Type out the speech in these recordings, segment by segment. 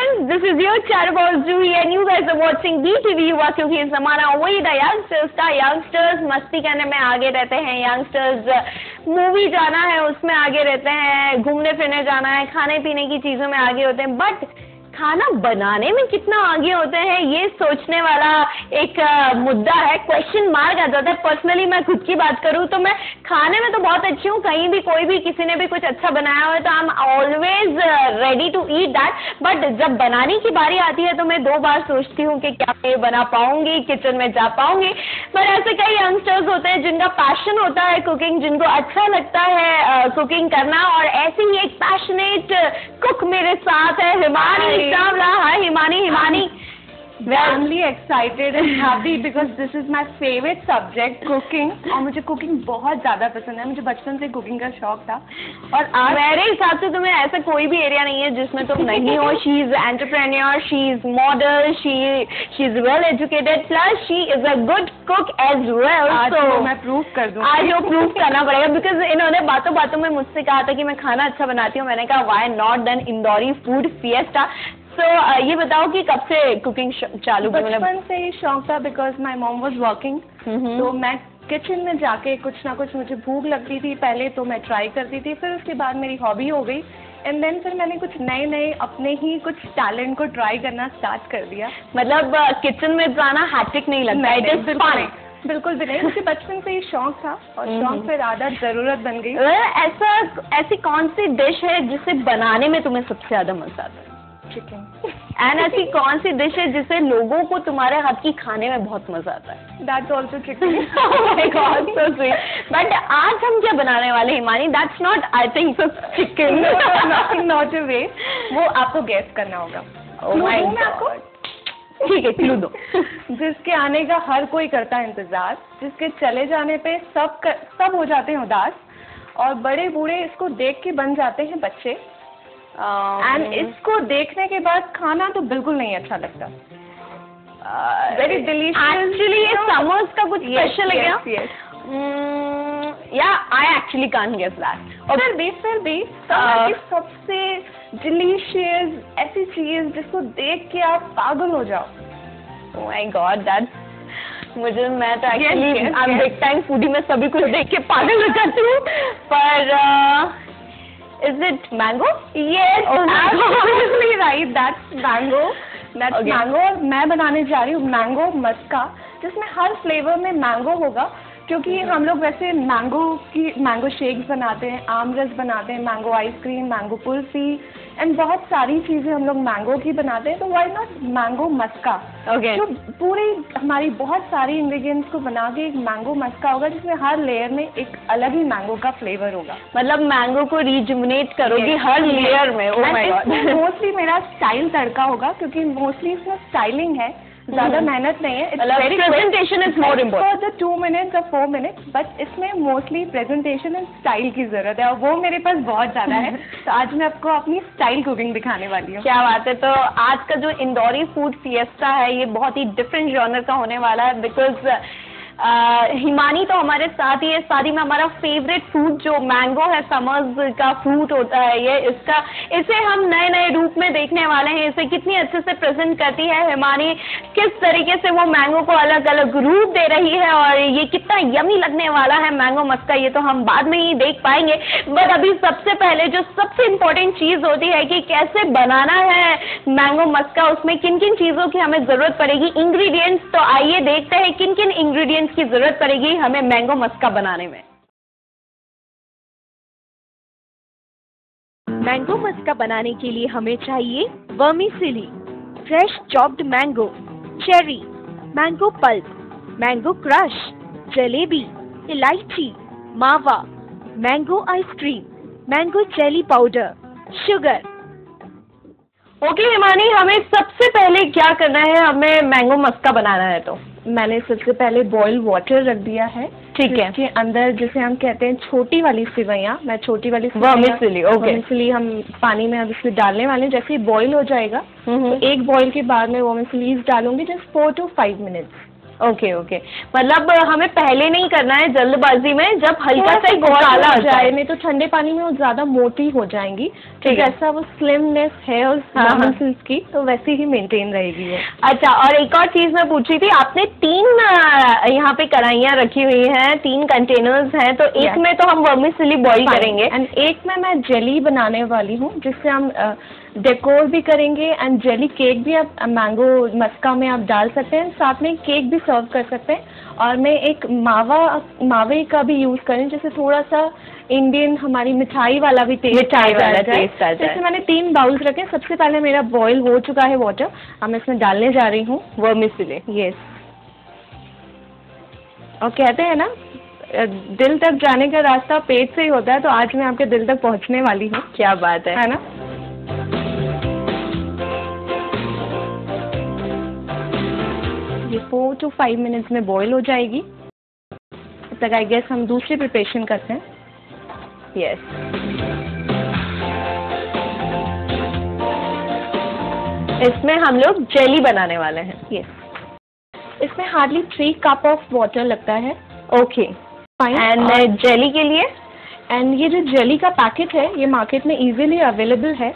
friends, this is your Chatterbox Juhi and you guys are watching BTV युवा क्योंकि इस जमाना वही था यंगस्टर्स मस्ती करने में आगे रहते हैं, यंगस्टर्स मूवी जाना है उसमें आगे रहते हैं, घूमने फिरने जाना है, खाने पीने की चीजों में आगे होते हैं, बट खाना बनाने में कितना आगे होते हैं ये सोचने वाला एक मुद्दा है, क्वेश्चन मार्क आ जाता है। पर्सनली मैं खुद की बात करूँ तो मैं खाने में तो बहुत अच्छी हूँ, कहीं भी कोई भी किसी ने भी कुछ अच्छा बनाया हो तो I am always ready to eat that, but जब बनाने की बारी आती है तो मैं 2 बार सोचती हूँ कि क्या मैं बना पाऊंगी, किचन में जा पाऊंगी। पर ऐसे कई यंगस्टर्स होते हैं जिनका पैशन होता है कुकिंग, जिनको अच्छा लगता है कुकिंग करना, और ऐसे ही एक पैशनेट कुक मेरे साथ है हिमानी चावला। हाय Himani. Very excited and happy because this is my favorite subject, cooking. और मुझे कुकिंग बहुत ज़्यादा पसंद है, मुझे बचपन से कुकिंग का शौक था। और आज मेरे हिसाब से तुम्हें ऐसा कोई भी एरिया नहीं है जिसमें तुम नहीं हो। She is entrepreneur, she is model, she is well educated, plus she is a good cook as well. आज तो मैं प्रूव कर दूँ। आज वो प्रूव करना पड़ेगा बिकॉज इन्होंने बातों बातों में मुझसे कहा था कि मैं खाना अच्छा बनाती हूँ। मैंने कहा why not then Indori food fiesta. तो ये बताओ कि कब से कुकिंग चालू? बचपन से ही शौक था because my mom was working, तो मैं किचन में जाके कुछ ना कुछ मुझे भूख लगती थी पहले तो मैं ट्राई करती थी, फिर उसके बाद मेरी हॉबी हो गई एंड देन फिर मैंने कुछ नए अपने ही कुछ टैलेंट को ट्राई करना स्टार्ट कर दिया। मतलब किचन में जाना हैट्रिक नहीं लगता है? It is fun. बिल्कुल भी नहीं, मुझे बचपन से ही शौक था और शौक फिर आदत जरूरत बन गई। ऐसी कौन सी डिश है जिसे बनाने में तुम्हें सबसे ज्यादा मजा आता है? चिकन। एंड ऐसी कौन सी डिश है जिसे लोगों को तुम्हारे हाथ की खाने में बहुत मजा आता है? That's also chicken. बट आज हम क्या बनाने वाले Himani? That's not I think so chicken. Not a way, वो आपको गेस करना होगा। Oh my God. ठीक है, क्लू दो। जिसके आने का हर कोई करता है इंतजार, जिसके चले जाने पे सब हो जाते हैं उदास, और बड़े बूढ़े इसको देख के बन जाते हैं बच्चे, एंड इसको देखने के बाद खाना तो बिल्कुल नहीं अच्छा लगता। Very delicious. एक्चुअली ये समर्स का कुछ स्पेशल है क्या? या I actually can't guess that. और फिर भी समर की सबसे डिलीशियस ऐसी चीज जिसको देख के आप पागल हो जाओ। ओह माय गॉड, दैट मैं तो actually I am big time foodie, मैं सभी कुछ देख के पागल हो जाती हूँ। पर is it mango? Yes, absolutely right. That's mango. That's mango. और मैं बनाने जा रही हूँ मैंगो मस्का, जिसमें हर फ्लेवर में मैंगो होगा, क्योंकि हम लोग वैसे मैंगो शेक्स बनाते हैं, आमरस बनाते हैं, mango ice cream, mango kulfi and बहुत सारी चीजें हम लोग मैंगो की बनाते हैं, तो व्हाई नॉट मैंगो मस्का? जो पूरी हमारी बहुत सारी इंग्रेडिएंट्स को बना के एक मैंगो मस्का होगा, जिसमें हर लेयर में एक अलग ही मैंगो का फ्लेवर होगा। मतलब मैंगो को रिजुमिनेट करोगी हर लेयर में। Oh my God. मोस्टली मेरा स्टाइल तड़का होगा, क्योंकि मोस्टली इसमें स्टाइलिंग है, ज्यादा मेहनत नहीं है। Presentation is more important for the 2 minutes और 4 मिनट्स, बट इसमें मोस्टली प्रेजेंटेशन एंड स्टाइल की जरूरत है, और वो मेरे पास बहुत ज्यादा है। तो आज मैं आपको अपनी स्टाइल कुकिंग दिखाने वाली हूँ। क्या बात है। तो आज का जो इंदौरी फूड फिएस्टा है ये बहुत ही डिफरेंट जॉनर का होने वाला है, बिकॉज हिमानी तो हमारे साथ ही है, साथ ही में हमारा फेवरेट फ्रूट जो मैंगो है, समर्स का फ्रूट होता है ये, इसे हम नए रूप में देखने वाले हैं। इसे कितनी अच्छे से प्रेजेंट करती है हिमानी, किस तरीके से वो मैंगो को अलग अलग रूप दे रही है, और ये कितना यमी लगने वाला है मैंगो मस्का, ये तो हम बाद में ही देख पाएंगे। बट अभी सबसे पहले जो सबसे इम्पोर्टेंट चीज होती है कि कैसे बनाना है मैंगो मस्का, उसमें किन किन चीजों की हमें जरूरत पड़ेगी, इंग्रेडिएंट्स। तो आइए देखते हैं किन किन इंग्रेडिएंट्स की जरूरत पड़ेगी हमें मैंगो मस्का बनाने में। मैंगो मस्का बनाने के लिए हमें चाहिए vermicelli, fresh chopped mango, cherry, mango pulp, mango crush, jalebi, इलायची, मावा, mango ice cream, mango jelly powder, sugar. Okay Himani, हमें सबसे पहले क्या करना है? हमें मैंगो मस्का बनाना है तो मैंने सबसे पहले बॉइल वाटर रख दिया है। ठीक है। इसके अंदर जिसे हम कहते हैं छोटी वाली सिवैयाँ, मैं छोटी वाली वर्मिसेली हम पानी में अब इसको डालने वाले हैं। जैसे ही बॉइल हो जाएगा तो एक बॉइल के बाद में वर्मिसेलीज डालूंगी, just 4 to 5 minutes. Okay okay, मतलब हमें पहले नहीं करना है जल्दबाजी में, जब हल्का सा काला हो जाए, नहीं तो ठंडे पानी में वो ज्यादा मोटी हो जाएंगी। तो जैसा वो स्लिमनेस है उस मसल्स की, तो वैसे ही मेंटेन रहेगी वो। अच्छा, और एक और चीज मैं पूछ रही थी, आपने 3 यहाँ पे कढ़ाइयाँ रखी हुई हैं, 3 कंटेनर्स हैं, तो एक में तो हम वर्मिसेली बॉईल करेंगे एंड एक में मैं जेली बनाने वाली हूँ, जिससे हम डेकोर भी करेंगे एंड जेली केक भी आप मैंगो मस्का में आप डाल सकते हैं, साथ में केक भी सर्व कर सकते हैं। और मैं एक मावे का भी यूज करें, जैसे थोड़ा सा इंडियन हमारी मिठाई वाला भी टेस्ट आ जाए। जैसे मैंने 3 बाउल्स रखे। सबसे पहले मेरा बॉईल हो चुका है वाटर, अब मैं इसमें डालने जा रही हूँ वर्मिसेली। यस, और कहते हैं ना दिल तक जाने का रास्ता पेट से ही होता है, तो आज मैं आपके दिल तक पहुँचने वाली हूँ। क्या बात है ना? ये 4 to 5 मिनट्स में बॉईल हो जाएगी। तब तक आई गेस हम दूसरी प्रिपरेशन करते हैं। यस, इसमें हम लोग जेली बनाने वाले हैं। यस, इसमें हार्डली 3 कप ऑफ वाटर लगता है। ओके, एंड जेली के लिए, एंड ये जो जेली का पैकेट है, ये मार्केट में इजीली अवेलेबल है,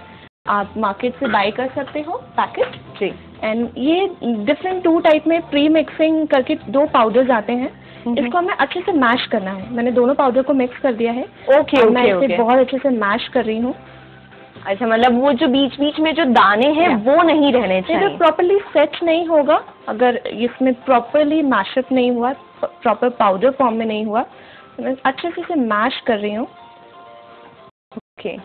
आप मार्केट से बाय कर सकते हो पैकेट। जी, एंड ये डिफरेंट 2 टाइप में प्री मिक्सिंग करके 2 पाउडर्स आते हैं। इसको हमें अच्छे से मैश करना है। मैंने दोनों पाउडर को मिक्स कर दिया है। ओके, मैं इसे बहुत अच्छे से मैश कर रही हूँ। अच्छा, मतलब वो जो बीच बीच में जो दाने हैं वो नहीं रहने चाहिए। तो प्रॉपर्ली सेट नहीं होगा अगर इसमें प्रॉपर्ली मैशअप नहीं हुआ, प्रॉपर पाउडर फॉर्म में नहीं हुआ। तो मैं अच्छे से इसे मैश कर रही हूँ। ओके,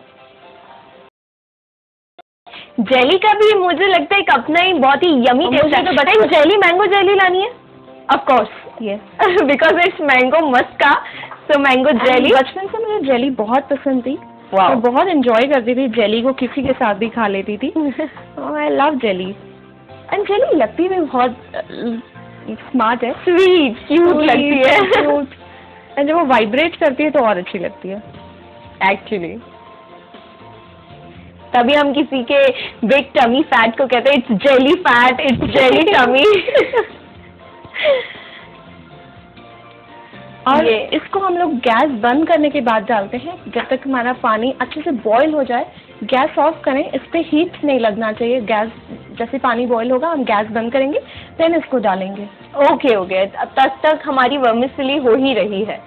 जेली का भी मुझे लगता है एक अपना ही बहुत ही यमी टेस्ट है। तो बताइए, जेली मैंगो जेली लानी है? Of course, yes, because it's mango maska, so mango jelly. बचपन से मुझे जेली बहुत पसंद थी। मैं बहुत एंजॉय करती थी जेली को, किसी के साथ भी खा लेती थी। I love jelly, and jelly लगती भी बहुत स्मार्ट है, स्वीट, क्यूट लगती है। क्यूट, एंड जब वो वाइब्रेट करती है तो और अच्छी लगती है एक्चुअली। तभी हम किसी के बिग टमी फैट को कहते हैं it's jelly fat, it's jelly tummy. और इसको हम लोग गैस बंद करने के बाद डालते हैं। जब तक हमारा पानी अच्छे से बॉईल हो जाए, गैस ऑफ करें, इस पे हीट नहीं लगना चाहिए। गैस जैसे पानी बॉईल होगा हम गैस बंद करेंगे, देन इसको डालेंगे। ओके ओके, तब तक हमारी वर्मिसेली हो ही रही है।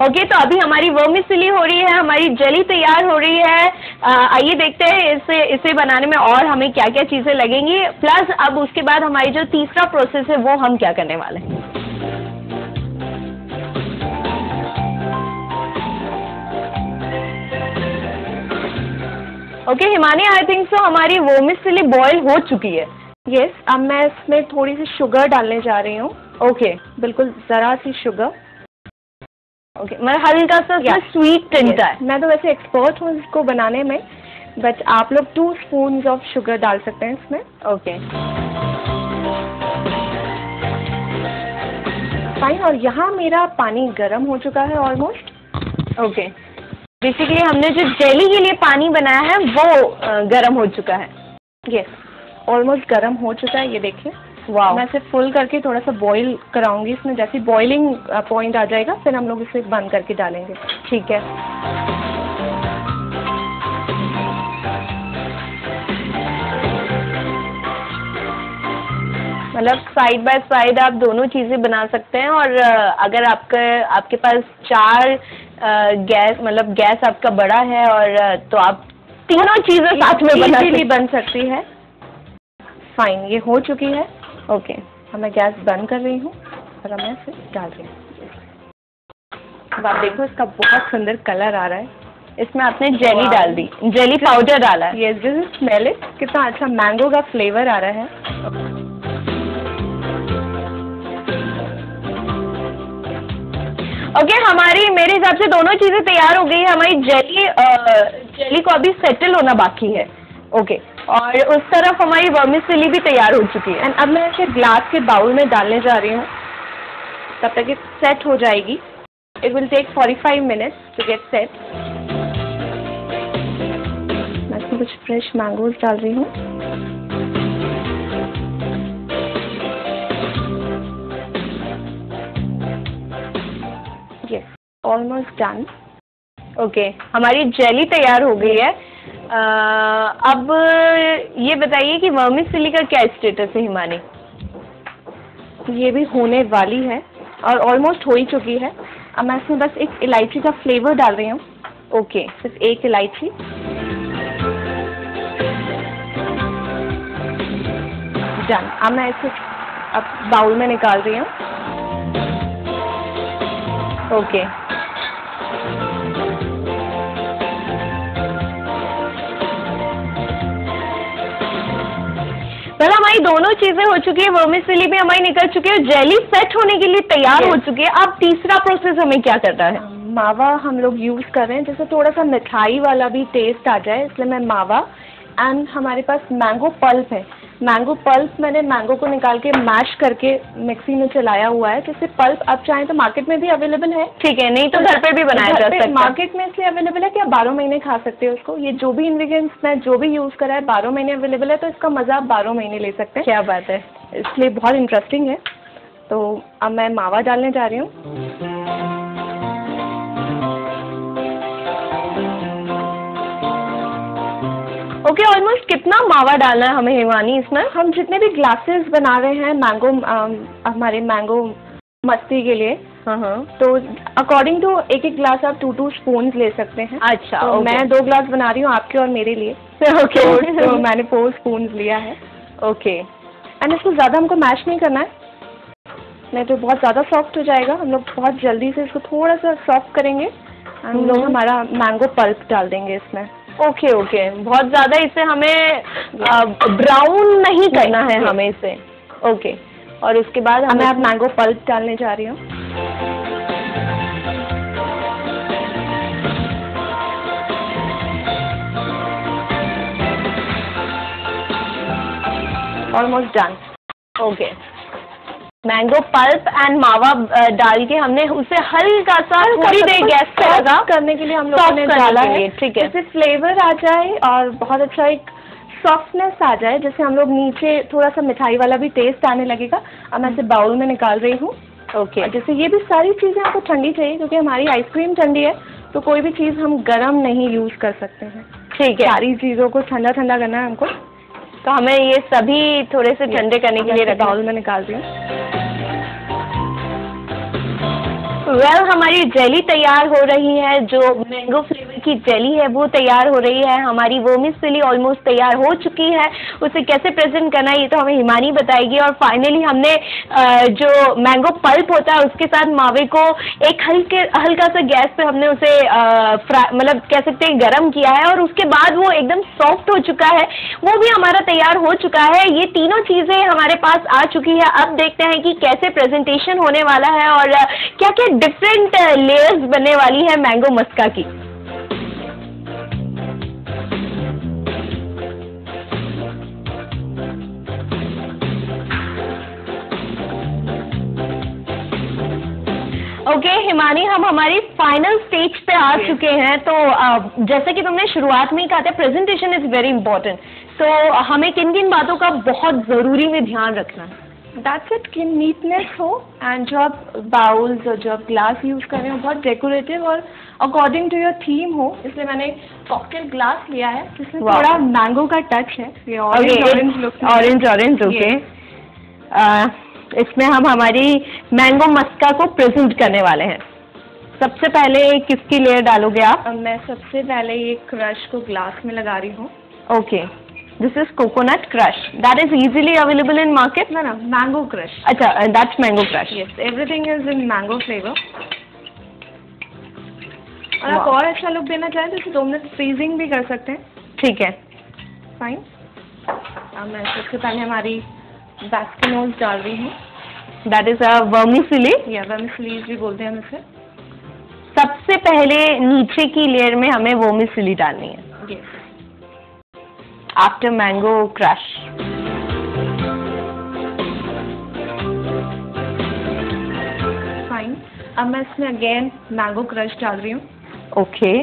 ओके, तो अभी हमारी वर्मिसेली हो रही है, हमारी जेली तैयार हो रही है। आइए देखते हैं इसे बनाने में और हमें क्या क्या चीज़ें लगेंगी, प्लस अब उसके बाद हमारी जो तीसरा प्रोसेस है वो हम क्या करने वाले हैं। ओके हिमानी, आई थिंक सो हमारी वर्मिसेली बॉईल हो चुकी है। यस, अब मैं इसमें थोड़ी सी शुगर डालने जा रही हूँ। ओके, बिल्कुल ज़रा सी शुगर। ओके, मतलब हल्का सा स्वीट टिंट है। मैं तो वैसे एक्सपर्ट हूँ इसको बनाने में, बट आप लोग 2 स्पून ऑफ शुगर डाल सकते हैं इसमें। ओके फाइन, और यहाँ मेरा पानी गर्म हो चुका है ऑलमोस्ट। ओके, बेसिकली हमने जो जेली के लिए पानी बनाया है वो गर्म हो चुका है। यस, ऑलमोस्ट गर्म हो चुका है, ये देखिए। वाह, मैं इसे फुल करके थोड़ा सा बॉईल कराऊंगी। इसमें जैसे बॉइलिंग पॉइंट आ जाएगा फिर हम लोग इसे बंद करके डालेंगे। ठीक है। मतलब साइड बाय साइड आप दोनों चीज़ें बना सकते हैं, और अगर आपके पास 4 गैस, मतलब गैस आपका बड़ा है, और तो आप तीनों चीज़ें साथ में बन सकती है। फाइन, ये हो चुकी है। ओके, अब मैं गैस बंद कर रही हूँ और अब मैं इसे डाल रही हूँ। अब आप देखो इसका बहुत सुंदर कलर आ रहा है। इसमें आपने जेली डाल दी, जेली पाउडर डाला है। Yes, this is smell it, कितना अच्छा मैंगो का फ्लेवर आ रहा है। ओके, हमारी मेरे हिसाब से दोनों चीज़ें तैयार हो गई है। हमारी जेली को अभी सेटल होना बाकी है। ओके, और उस तरफ हमारी वर्मिसेली भी तैयार हो चुकी है। एंड अब मैं इसे ग्लास के बाउल में डालने जा रही हूँ, तब तक ये सेट हो जाएगी। It will take 45 minutes to get set. मैं इसमें कुछ फ्रेश मैंगोज डाल रही हूँ। Almost done. ओके, हमारी जेली तैयार हो गई है। अब ये बताइए कि वर्मिसेली का क्या स्टेटस है हिमानी? ये भी होने वाली है और ऑलमोस्ट हो ही चुकी है। अब मैं इसमें बस एक इलायची का फ्लेवर डाल रही हूँ। ओके, सिर्फ एक इलायची। डन। अब मैं इसे बाउल में निकाल रही हूँ। ओके, मतलब हमारी दोनों चीजें हो चुकी है, वर्मिसेली भी हमारी निकल चुकी है, जेली सेट होने के लिए तैयार हो चुकी है। अब तीसरा प्रोसेस हमें क्या करना है? मावा हम लोग यूज कर रहे हैं, जैसे थोड़ा सा मिठाई वाला भी टेस्ट आ जाए, इसलिए मैं मावा एंड हमारे पास मैंगो पल्प है। मैंगो पल्प मैंने मैंगो को निकाल के मैश करके मिक्सी में चलाया हुआ है, जिससे पल्प आप चाहें तो मार्केट में भी अवेलेबल है। ठीक है, नहीं तो घर पे भी बनाया जा सकता है। मार्केट में इसलिए अवेलेबल है कि आप 12 महीने खा सकते हो उसको। ये जो भी इंग्रेडिएंट्स मैं जो भी यूज करा है 12 महीने अवेलेबल है, तो इसका मजा आप 12 महीने ले सकते हैं। क्या बात है, इसलिए बहुत इंटरेस्टिंग है। तो अब मैं मावा डालने जा रही हूँ। ओके, ऑलमोस्ट कितना मावा डालना है हमें हिमानी इसमें? हम जितने भी ग्लासेस बना रहे हैं मैंगो हमारे मैंगो मस्ती के लिए, तो अकॉर्डिंग टू एक एक ग्लास आप 2 स्पून ले सकते हैं। अच्छा, तो मैं 2 ग्लास बना रही हूँ आपके और मेरे लिए। ओके, तो मैंने 4 स्पून लिया है। ओके, एंड इसको ज़्यादा हमको मैश नहीं करना है, नहीं तो बहुत ज़्यादा सॉफ्ट हो जाएगा। हम लोग बहुत जल्दी से इसको थोड़ा सा सॉफ्ट करेंगे। हम लोग हमारा मैंगो पल्प डाल देंगे इसमें। ओके, ओके, बहुत ज़्यादा इसे हमें ब्राउन नहीं करना है हमें इसे। ओके, और उसके बाद मैं अब मैंगो पल्प डालने जा रही हूँ। Almost done. Okay, mango pulp and मावा डाल के हमने उसे हल्का सा थोड़ी देर गैस पे लगा करने के लिए हम लोगों ने डाला है। ठीक है, जैसे फ्लेवर आ जाए और बहुत अच्छा एक सॉफ्टनेस आ जाए, जैसे हम लोग नीचे थोड़ा सा मिठाई वाला भी टेस्ट आने लगेगा। अब मैं इसे बाउल में निकाल रही हूँ। ओके, जैसे ये भी सारी चीज़ें आपको ठंडी चाहिए, क्योंकि हमारी आइसक्रीम ठंडी है, तो कोई भी चीज़ हम गर्म नहीं यूज कर सकते हैं। ठीक है, सारी चीज़ों को ठंडा ठंडा करना है हमको, तो हमें ये सभी थोड़े से ठंडे करने के लिए बाउल में निकाल रही हूँ। हमारी जेली तैयार हो रही है, जो मैंगो फ्लेवर की जेली है वो तैयार हो रही है। हमारी वर्मिसेली ऑलमोस्ट तैयार हो चुकी है। उसे कैसे प्रेजेंट करना है ये तो हमें हिमानी बताएगी। और फाइनली हमने जो मैंगो पल्प होता है उसके साथ मावे को एक हल्का सा गैस पे हमने उसे मतलब कह सकते हैं गरम किया है, और उसके बाद वो एकदम सॉफ्ट हो चुका है, वो भी हमारा तैयार हो चुका है। ये तीनों चीज़ें हमारे पास आ चुकी है। अब देखते हैं कि कैसे प्रेजेंटेशन होने वाला है और क्या क्या डिफरेंट लेयर्स बनने वाली है मैंगो मस्का की। ओके, हिमानी, हम हमारी फाइनल स्टेज पे आ चुके हैं। तो जैसे कि तुमने शुरुआत में ही कहा था, प्रेजेंटेशन इज वेरी इंपॉर्टेंट। तो हमें किन किन बातों का बहुत ज़रूरी में ध्यान रखना है? दैट्स इट, कि नीटनेस हो, एंड जो आप बाउल्स और जो आप ग्लास यूज कर रहे हो बहुत डेकोरेटिव और अकॉर्डिंग टू योर थीम हो। इसलिए मैंने कॉकटेल ग्लास लिया है जिसमें थोड़ा मैंगो का टच है। ये ऑरेंज। ओके, इसमें हम हमारी मैंगो मस्का को प्रेजेंट करने वाले हैं। सबसे पहले किसकी लेयर डालोगे आप? मैं सबसे पहले ये क्रश को ग्लास में लगा रही हूँ। Okay, this is coconut crush, that is easily available in market. ना मैंगो क्रश। अच्छा, that's mango crush. Yes, everything is in mango flavour. और आप और अच्छा लुक देना चाहें तो इसे 2 मिनट फ्रीजिंग भी कर सकते हैं। ठीक है, फाइन। अब मैं सबसे पहले हमारी बैस्किनोज डाल रही हूँ। दैट इज अ वर्मिसेली, या वर्मिसेली भी बोलते हैं हम इसे। सबसे पहले नीचे की लेयर में हमें वर्मिसेली डालनी है। Yes, after mango crush. Fine. अब मैं इसमें अगेन मैंगो क्रश डाल रही हूँ। ओके,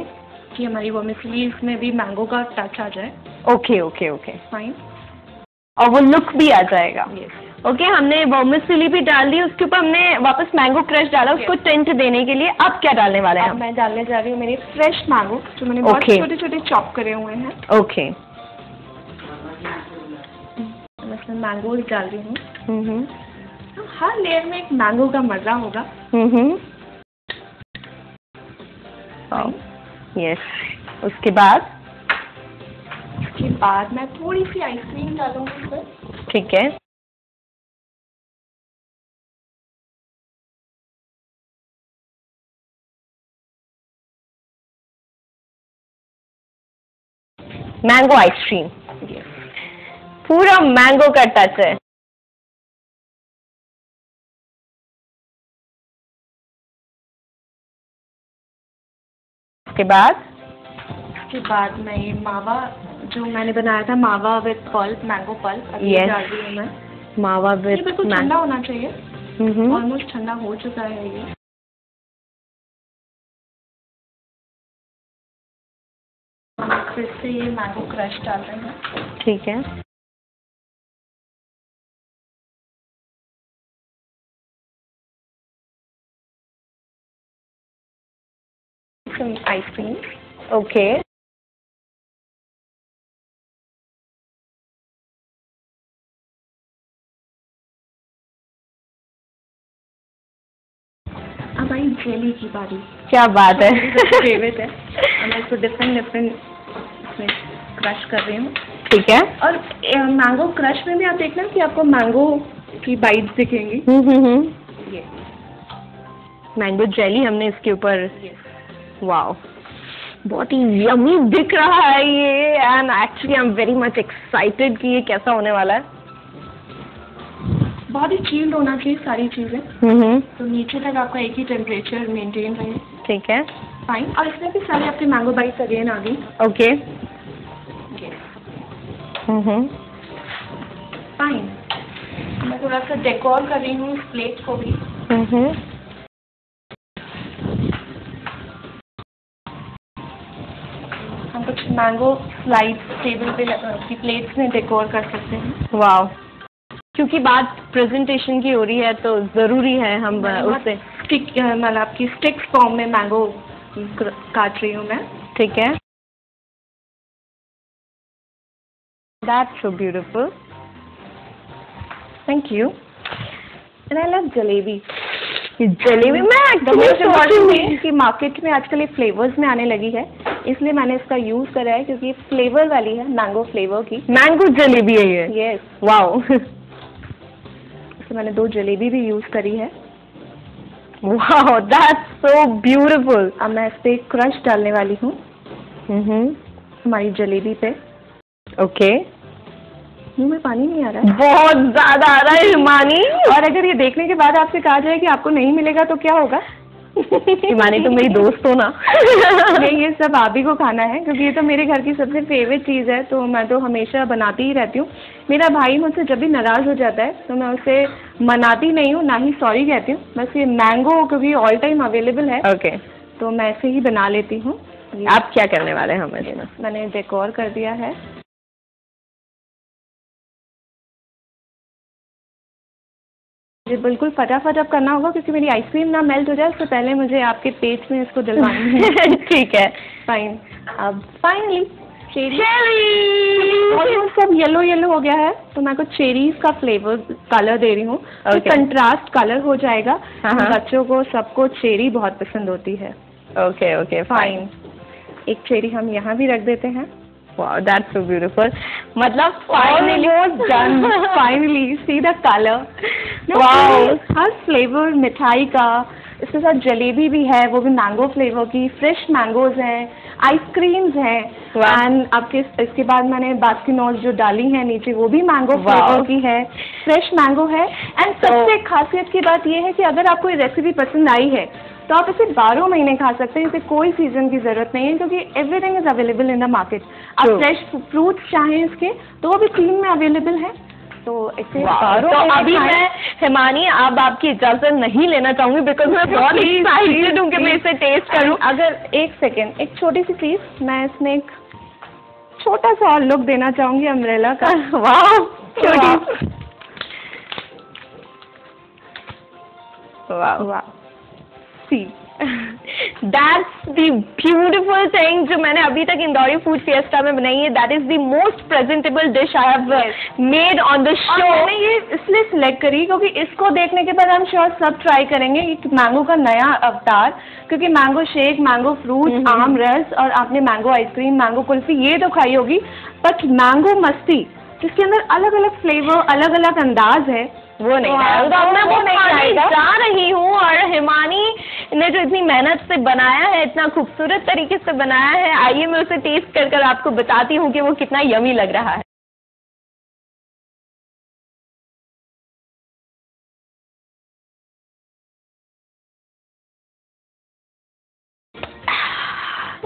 कि हमारी वर्मिसेली इसमें भी मैंगो का टच आ जाए। Okay, okay, okay, fine. और वो लुक भी आ जाएगा। यस। ओके, हमने वर्मिसेली भी डाल दी, उसके ऊपर हमने वापस मैंगो क्रश डाला उसको टेंट देने के लिए। अब क्या डालने वाले हैं अब हम? मैं डालने जा रही हूँ मेरे फ्रेश मैंगो जो मैंने बहुत Okay. छोटे छोटे चॉप करे हुए हैं। ओके। मैं इसमें मैंगो डाल रही हूँ। तो हर लेयर में एक मैंगो का मजा होगा। यस। उसके बाद मैं थोड़ी सी आइसक्रीम डालूंगी इसमें। ठीक है। मैंगो आइसक्रीम, पूरा मैंगो का टच है। उसके बाद मैं ये मावा जो मैंने बनाया था, मावा विद पल्प, मैंगो पल्प, अभी Yes. डाल रही हूँ मैं। मावा ये विद बिल्कुल ठंडा होना चाहिए। मैंगो। ऑलमोस्ट ठंडा हो चुका है ये। फिर से ये मैंगो क्रश डाल रहे हैं। ठीक है। आइसक्रीम। ओके। अब आई जेली की बारी। क्या बात है। फेवरेट है। और मैं इसको डिफरेंट इसमें क्रश कर रही हूँ। ठीक है। और मैंगो क्रश में भी आप देखना कि आपको मैंगो की बाइट्स दिखेंगी। ये मैंगो जेली हमने इसके ऊपर। वाओ, बहुत ही यमी दिख रहा है ये, and actually I am very much excited कि ये कैसा होने वाला है। बहुत ही चिल्ड होना चाहिए सारी चीजें। तो नीचे तक आपका एक ही टेम्परेचर मेंटेन रहे। ठीक है। फाइन। और इसमें भी सारी आपके मैंगो बाइट्स अगेन आ गई। ओके। फाइन। मैं थोड़ा सा डेकोर कर रही हूँ इस प्लेट को भी। हम कुछ मैंगो स्लाइड्स टेबल पे की प्लेट्स में डेकोर कर सकते हैं। वाओ, क्योंकि बात प्रेजेंटेशन की हो रही है तो जरूरी है हम उससे मतलब आपकी स्टिक्स फॉर्म में मैंगो काट रही हूँ मैं। ठीक है। That's so beautiful. Thank you. And I love jalebi. Jalebi मैं कि मार्केट में आजकल ये फ्लेवर्स में आने लगी है, इसलिए मैंने इसका यूज करा है क्योंकि फ्लेवर वाली है, मैंगो फ्लेवर की। मैंगो जलेबी है ये। यस। वाओ। तो मैंने 2 जलेबी भी यूज करी है। Wow, that's so beautiful. अब मैं इस पे क्रश डालने वाली हूँ हमारी जलेबी पे। ओके। मुंह में पानी नहीं आ रहा है। बहुत ज्यादा आ रहा है हिमानी। और अगर ये देखने के बाद आपसे कहा जाए कि आपको नहीं मिलेगा तो क्या होगा? हिमानी तो मेरी दोस्त हो ना। नहीं, ये सब आप ही को खाना है क्योंकि ये तो मेरे घर की सबसे फेवरेट चीज़ है, तो मैं तो हमेशा बनाती ही रहती हूँ। मेरा भाई मुझसे जब भी नाराज़ हो जाता है तो मैं उसे मनाती नहीं हूँ, ना ही सॉरी कहती हूँ, बस ये मैंगो क्योंकि ऑल टाइम अवेलेबल है। ओके। तो मैं ऐसे ही बना लेती हूँ। आप क्या करने वाले हैं हमें देना? मैंने डेकोर कर दिया है। ये बिल्कुल फटाफट अब करना होगा क्योंकि मेरी आइसक्रीम ना मेल्ट हो जाए, उससे पहले मुझे आपके पेट में इसको डलवानी है। ठीक है। फाइन। अब फाइनली चेरी चेरी सब येलो येलो हो गया है, तो मैं कुछ चेरीज का फ्लेवर कलर दे रही हूँ। तो कंट्रास्ट कलर हो जाएगा। बच्चों को सबको चेरी बहुत पसंद होती है। Okay okay fine. एक चेरी हम यहाँ भी रख देते हैं। Wow, that's so beautiful. मतलब almost done. Finally, see the color. Wow. Her flavour मिठाई का, इसके साथ जलेबी भी है, वो भी मैंगो फ्लेवर की, फ्रेश मैंगोज हैं, आइसक्रीम्स हैं, एंड आपके इसके बाद मैंने बास्किनॉल्स जो डाली है नीचे वो भी मैंगो फ्लेवर की है, फ्रेश मैंगो है। एंड सबसे खासियत की बात ये है कि अगर आपको ये रेसिपी पसंद आई है तो आप इसे 12 महीने खा सकते हैं, इसे कोई सीजन की जरूरत नहीं है क्योंकि everything is available in the market. आप फ्रेश फ्रूट्स चाहें इसके तो वो भी क्रीम में अवेलेबल है। तो इसे तो अभी मैं हिमानी अब आपकी इजाजत नहीं लेना चाहूंगी बिकॉज मैं बहुत एक्साइटेड हूँ कि मैं इसे टेस्ट करूँ। अगर एक सेकेंड, एक छोटी सी चीज, मैं इसमें एक छोटा सा और लुक देना चाहूंगी अम्ब्रेला का। वाह, छोटी वाह, सी That's the beautiful thing जो मैंने अभी तक इंदौरी फूड फिएस्टा में बनाई है. That is the most presentable dish I have made on the show. और मैंने ये इसलिए सिलेक्ट करी क्योंकि इसको देखने के बाद हम श्योर सब ट्राई करेंगे. एक मैंगो का नया अवतार, क्योंकि मैंगो शेक, मैंगो फ्रूट, आम रस और आपने मैंगो आइसक्रीम, मैंगो कुल्फी ये तो खाई होगी, बट मैंगो मस्ती जिसके अंदर अलग अलग फ्लेवर, अलग अलग अंदाज है, वो नहीं है. तो मैं वो खाने जा रही हूँ और हिमानी ने जो इतनी मेहनत से बनाया है, इतना खूबसूरत तरीके से बनाया है, आइए मैं उसे टेस्ट कर कर आपको बताती हूँ कि वो कितना यमी लग रहा है.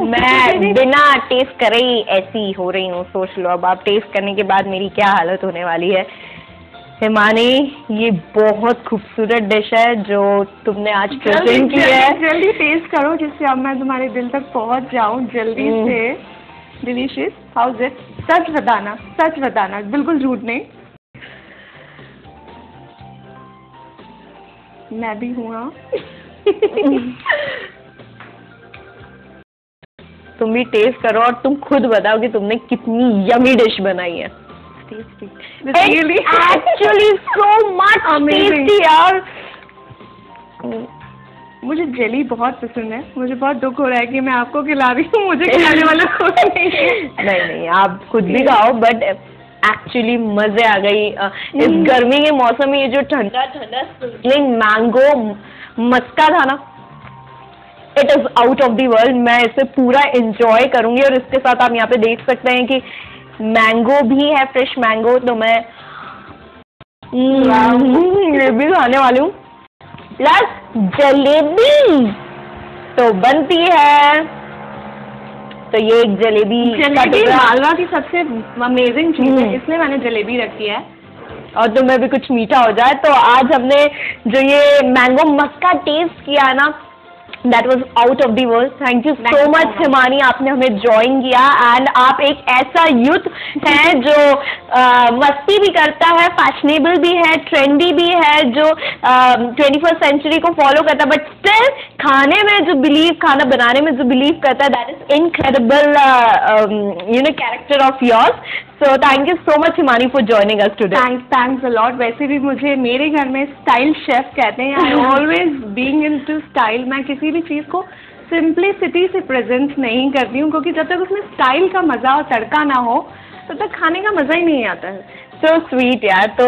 मैं बिना टेस्ट करे ही ऐसी हो रही हूँ. सोच लो अब आप टेस्ट करने के बाद मेरी क्या हालत होने वाली है. हिमानी, ये बहुत खूबसूरत डिश है जो तुमने आज प्रेजेंट की है. जल्दी टेस्ट करो जिससे अब मैं तुम्हारे दिल तक पहुंच जाऊं जल्दी से. Delicious, how is it? सच बताना, बिल्कुल झूठ नहीं. मैं भी हूँ. हाँ तुम भी टेस्ट करो और तुम खुद बताओ कि तुमने कितनी यमी डिश बनाई है. Really? Actually so much tasty यार. मुझे जेली बहुत पसंद है. मुझे बहुत दुख हो रहा है कि मैं आपको खिला रही हूँ, मुझे खिलाने वाला कोई नहीं है. नहीं आप खुद भी खाओ, बट एक्चुअली मजे आ गई. इस गर्मी के मौसम में ये जो ठंडा ठंडा सिजलिंग मैंगो मस्का था ना, it is out of the world. मैं इसे पूरा एंजॉय करूंगी और इसके साथ आप यहाँ पे देख सकते हैं कि मैंगो भी है, फ्रेश मैंगो. तो मैं ये भी खाने वाली हूँ. प्लस जलेबी तो बनती है. तो ये एक जलेबी मालवा की सबसे अमेजिंग चीज है, इसलिए मैंने जलेबी रखी है. और तुम्हें भी कुछ मीठा हो जाए. तो आज हमने जो ये मैंगो मस्का टेस्ट किया है ना, That was out of the world. Thank you so much Himani, आपने हमें ज्वाइन किया. एंड आप एक ऐसा यूथ है जो मस्ती भी करता है, फैशनेबल भी है, ट्रेंडी भी है, जो 21st सेंचुरी को फॉलो करता है, बट स्टिल खाने में जो बिलीव, खाना बनाने में जो बिलीव करता है, that is incredible character of yours. So thank you so much Himani for joining us today. Thanks a lot. वैसे भी मुझे मेरे घर में स्टाइल शेफ कहते हैं. I always being into style. मैं किसी भी चीज़ को सिंप्लिसिटी से प्रेजेंट नहीं करती हूँ, क्योंकि जब तक उसमें स्टाइल का मज़ा और तड़का ना हो तब तक खाने का मज़ा ही नहीं आता है. So sweet यार. तो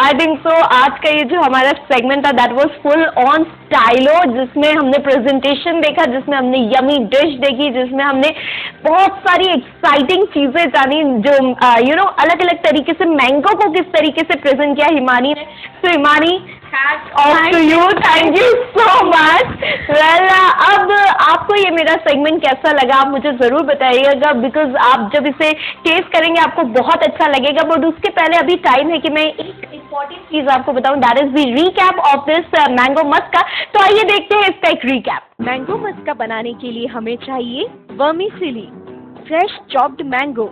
आई थिंक सो आज का ये जो हमारा सेगमेंट था, that was full on Stylo, जिसमें हमने प्रेजेंटेशन देखा, जिसमें हमने यमी डिश देखी, जिसमें हमने बहुत सारी एक्साइटिंग चीजें जानी, जो अलग अलग तरीके से मैंगो को किस तरीके से प्रेजेंट किया हिमानी ने. तो Himani, to you, thank you so much. Well, अब आपको ये मेरा सेगमेंट कैसा लगा आप मुझे ज़रूर बताइएगा, बिकॉज आप जब इसे टेस्ट करेंगे आपको बहुत अच्छा लगेगा. बट उसके पहले अभी टाइम है कि मैं एक इम्पॉर्टेंट चीज़ आपको बताऊं, that is the recap of this mango मस्का. तो आइए देखते हैं इसका एक रीकैप. मैंगो मस्का बनाने के लिए हमें चाहिए vermicelli, fresh chopped mango,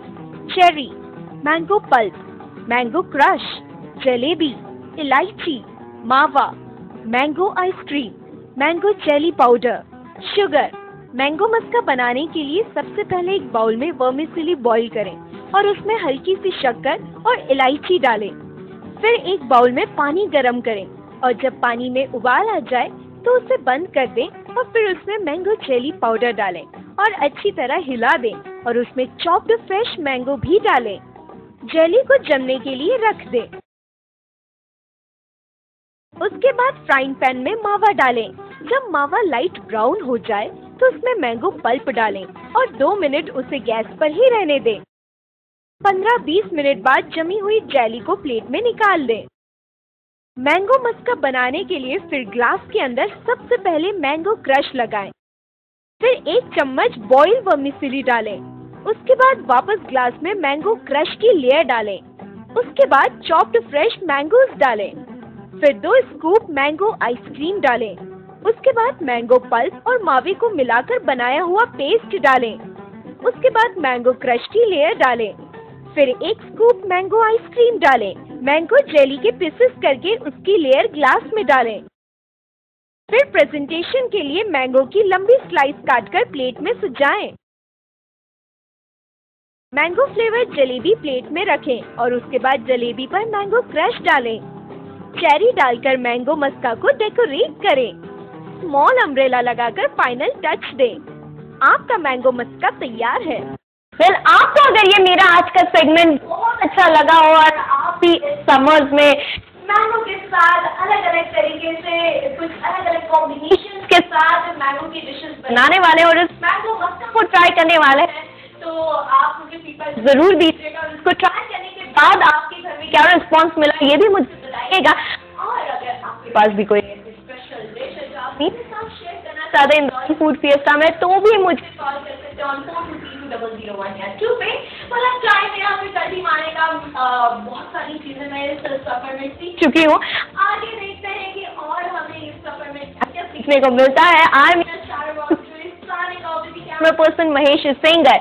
cherry, mango pulp, mango crush, jalebi, इलायची, मावा, mango ice cream, mango jelly powder, sugar. Mango मस्का बनाने के लिए सबसे पहले एक बाउल में वर्मीसिली बॉईल करें और उसमें हल्की सी शक्कर और इलायची डालें. फिर एक बाउल में पानी गरम करें और जब पानी में उबाल आ जाए तो उसे बंद कर दें और फिर उसमें मैंगो जेली पाउडर डालें और अच्छी तरह हिला दें और उसमें चॉप्ड फ्रेश मैंगो भी डालें. जेली को जमने के लिए रख दें. उसके बाद फ्राइंग पैन में मावा डालें. जब मावा लाइट ब्राउन हो जाए तो उसमें मैंगो पल्प डालें और 2 मिनट उसे गैस पर ही रहने दें. 15-20 मिनट बाद जमी हुई जेली को प्लेट में निकाल दें. मैंगो मस्का बनाने के लिए फिर ग्लास के अंदर सबसे पहले मैंगो क्रश लगाएं. फिर 1 चम्मच बॉइल्ड वर्मीसिली डालें. उसके बाद वापस ग्लास में मैंगो क्रश की लेयर डालें. उसके बाद चॉप्ड फ्रेश मैंगोज डालें. फिर 2 स्कूप मैंगो आइसक्रीम डालें. उसके बाद मैंगो पल्प और मावे को मिलाकर बनाया हुआ पेस्ट डालें. उसके बाद मैंगो क्रश की लेयर डालें. फिर 1 स्कूप मैंगो आइसक्रीम डालें. मैंगो जेली के पीसेस करके उसकी लेयर ग्लास में डालें. फिर प्रेजेंटेशन के लिए मैंगो की लंबी स्लाइस काटकर प्लेट में सजाएं। मैंगो फ्लेवर जलेबी प्लेट में रखें और उसके बाद जलेबी पर मैंगो क्रश डालें। चेरी डालकर मैंगो मस्का को डेकोरेट करें। स्मॉल अम्ब्रेला लगाकर फाइनल टच दें। आपका मैंगो मस्का तैयार है। वेल, आपको अगर ये मेरा आज का सेगमेंट बहुत अच्छा लगा हो और आप भी समर्स में मैंगो के साथ अलग अलग तरीके से कुछ अलग अलग कॉम्बिनेशन के साथ मैंगो की डिशेस बनाने वाले हैं और इस मैंगो मस्का को ट्राई करने वाले हैं, तो आप मुझे फीडबैक जरूर दीजिएगा और इसको ट्राई करने के बाद आपके घर में क्या रिस्पॉन्स मिला ये भी मुझे बताइएगा। और अगर आपके पास भी कोई स्पेशल डिश है जो आप मेरे साथ शेयर करना चाहते हैं इंदौर फूड फिएस्टा में, तो भी मुझे कॉल कर सकते हैं ऑन 4220001 या 2 पे। मतलब ट्राई में यहाँ पे कल्टी मारने का बहुत सारी चीजें मैं इस सफर में सीख चुकी हूँ। आगे देखते हैं कि और हमें इस सफर में क्या क्या सीखने को मिलता है। I am camera person Mahesh singer,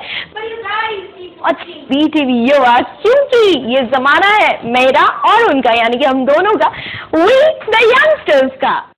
watching BTV युवा, क्योंकि ये जमाना है मेरा और उनका, यानी कि हम दोनों का, वी द यंगस्टर्स का।